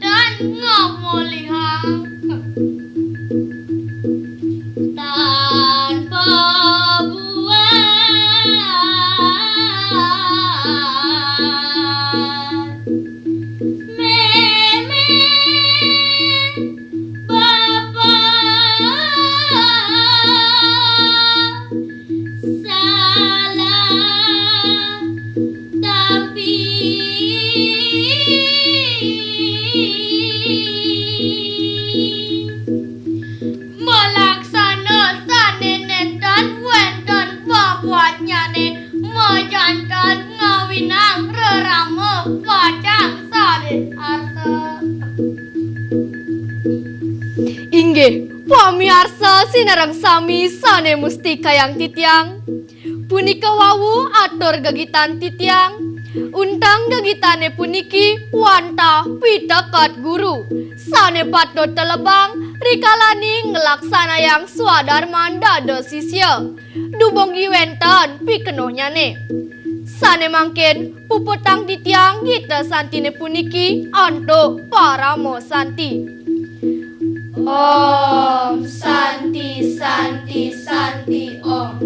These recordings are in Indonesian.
dan ngomolihang tanpa buat meme bapak salah tapi melaksanakan dan wenten babuatnya nih majantan ngawinang rerama padang salit arsa. Inggih, pamirsa sinareng sami sane mustika yang titiang. Punika wawu atur gagitan titiang. Untang gagitane puniki wanta piteket guru. Sane patut telebang rikalani ngelaksana yang swadarman dado sisya. Dubongi wenten pikenohnya ne. Sane mangkin puputang titiang gita santine puniki antuk paramo santi. Om Santi Santi Santi Om.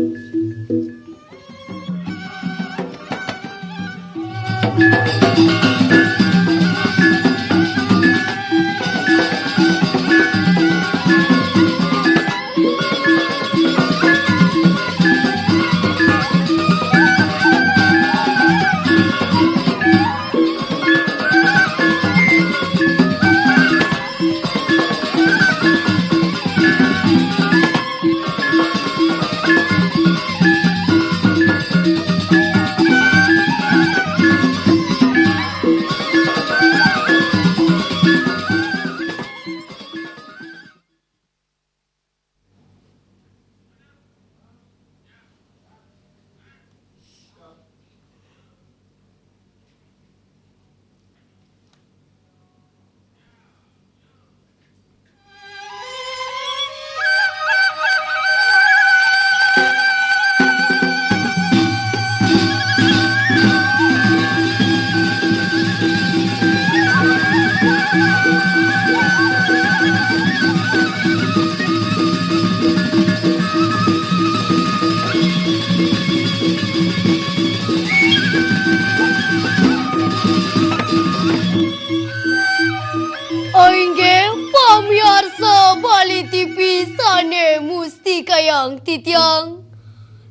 Bali TV sane mustika yang titiang.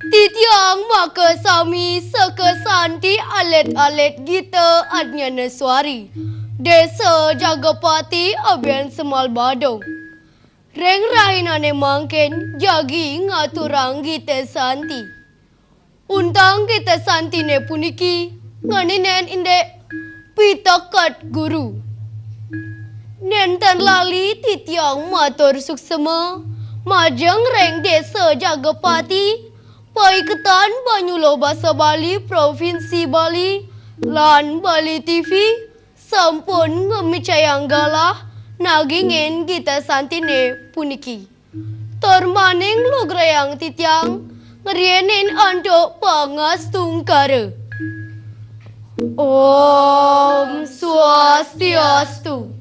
Titiang maka sami seka Santhi Alit-Alit Gita Adnyana Swari. Desa Jagapati abian semal badong. Reng rahinane mangken jagi ngaturang Gita Santhi. Untang Gita Santhi ne puniki nganinen indek Piteket guru. Nenten lali titiang matur suksema majeng reng desa Jagapati paiketan Banyulo Basa Bali Provinsi Bali lan Bali TV sampun ngemicayang galah nagingin Gita Santhi ne puniki. Tormaning lograyang titiang ngerienin antuk pangastungkara. Om Swastiastu.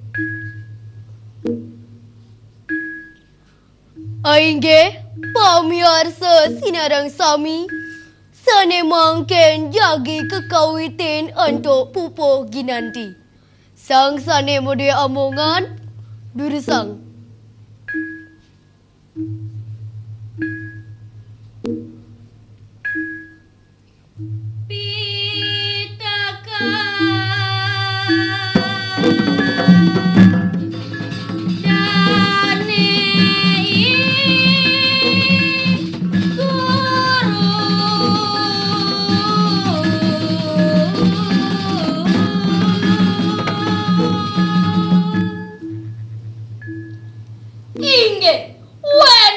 Aingge pamirsa sinarang sami sane mangken jagi kekawitin untuk pupo ginanti. Sang sane mode amongan durusang. Inge, when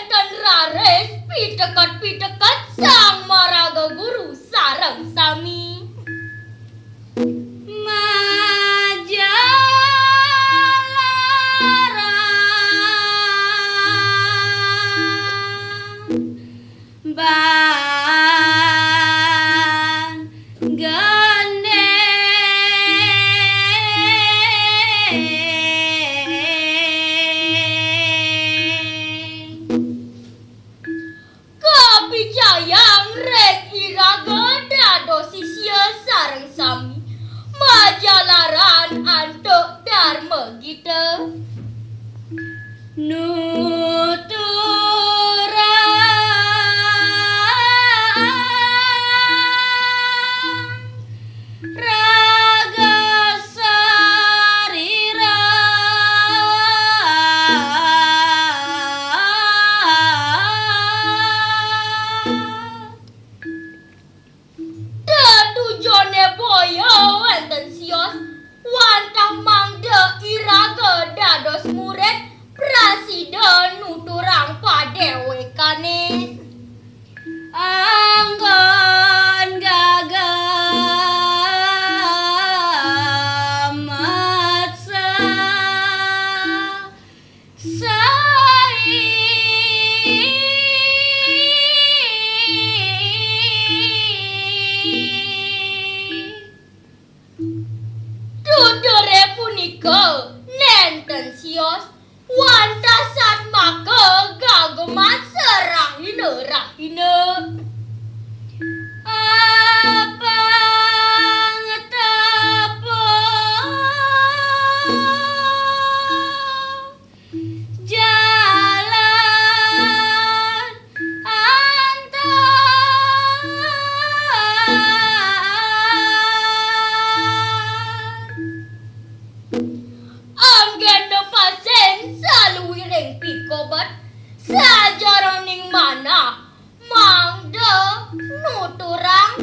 kobat sajaraning mana mangda nuturang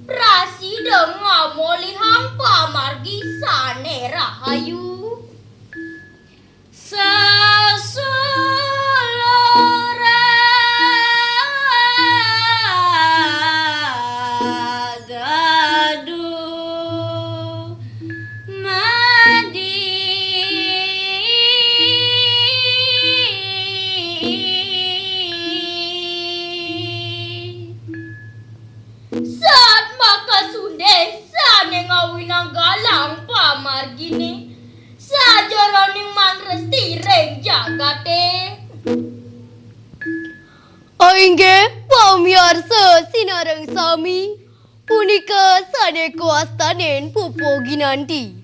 prasida ngamolihang pamargi sane rahayu pamargini sajaraning manresti reng jagate. Inggih pamirsa sinareng sami punika sane kuastanen pupo ginanti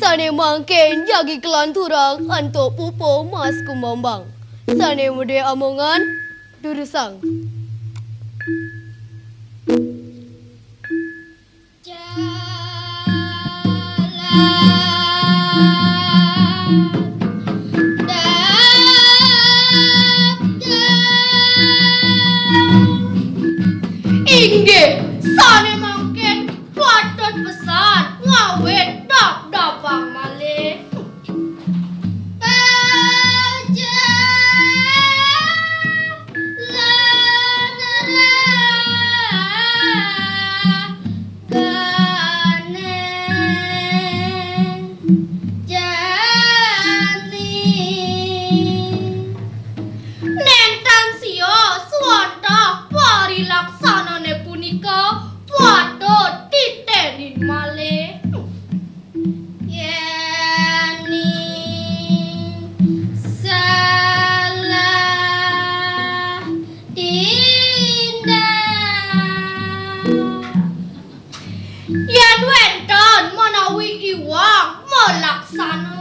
sane mangken jagi kelanturang antuk pupo mas kumambang sane mude amongan durusang. Inggih sane mangken patut pesan ngawet dap-dapang malih. Patut titenin malih. Yeni salah tindak yen wonten menawi iwang melaksana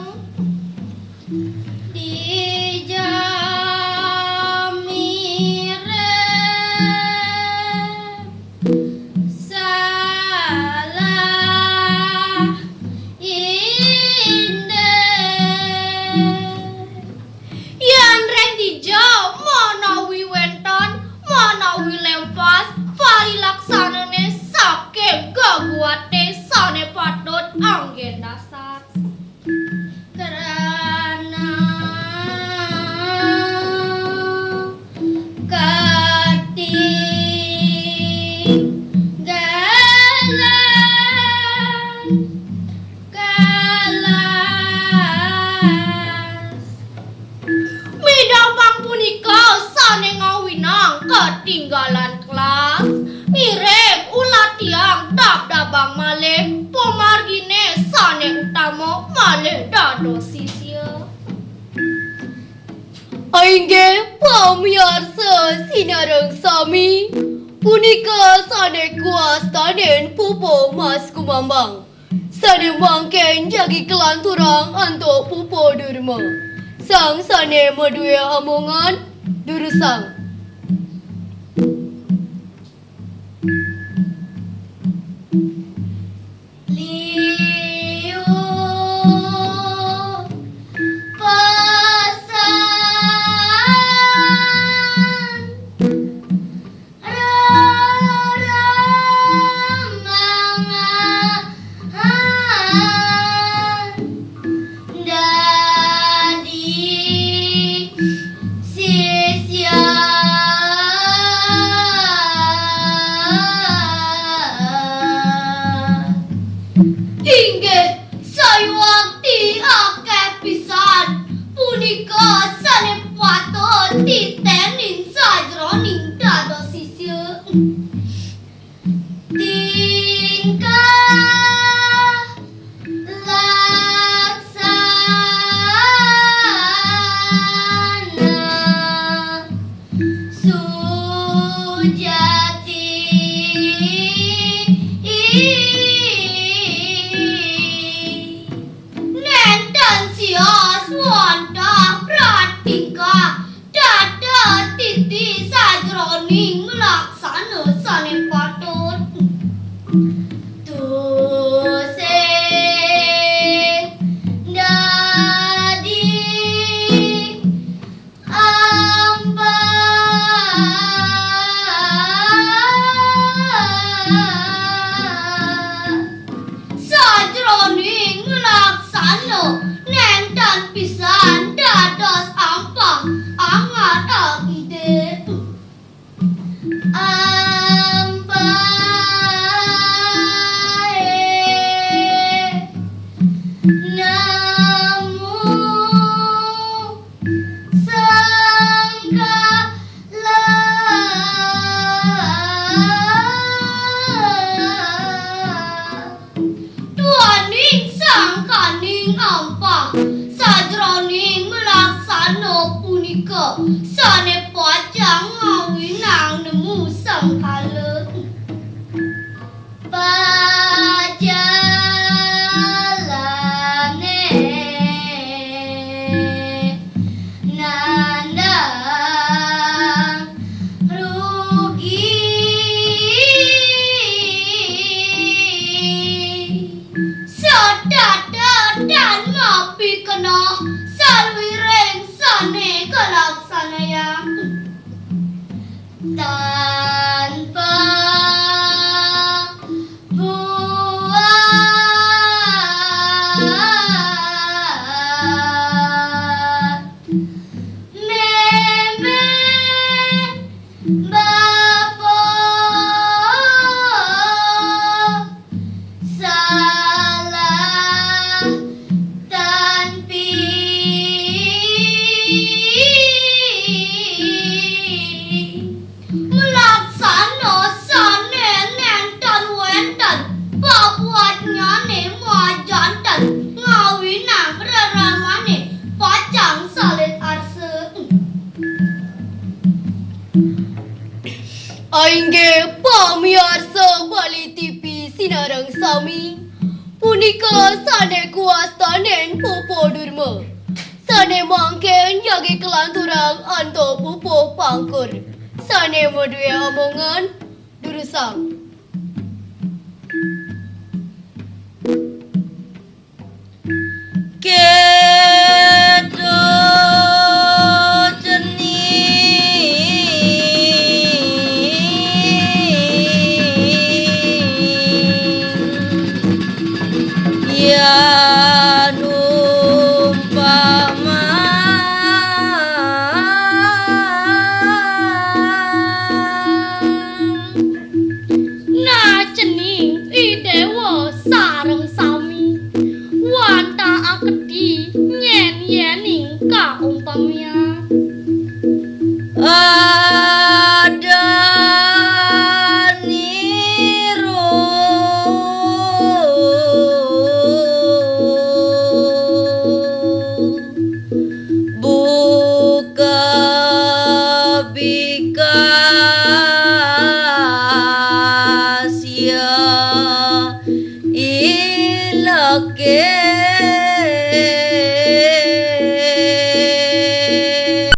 anggen dasar karena ketinggalan midapang punika sane ngawinang ketinggalan kelas mirip ulah tiang dap-dabang malih pomargine sane utama malih dados sisya. Inggih pamirsa sinareng sami punika sane kuastanen pupo mas kumambang sane mangken jagi kelanturang antuk pupo durma sang sane maduwe amongan durusang. Titenin sajroning dados sisya tingkah laksana sujati nenten sios wanda Pisan pisan dados ampah angat akide ampae namu Tuaning sangkaning ampah sajroning melaksana punika sane pajang ngawinang nemu sangkala pajalane nandang rugi dan mapi kena salwireng sane kalaksanayang tanpa buat meme bapa salah tanpi melaksana sane nenten wenten pabuatnya ne majantan ngawinang reramane pacang salit arse Aingge pamirsa Bali TV sinareng sami punika sane kuastanen pupo durma sane mangken jagi kelanturang anto pupo pangkur sane modue omongan durusang kedo ya numpama na cening idewa sareng sami wanta akedi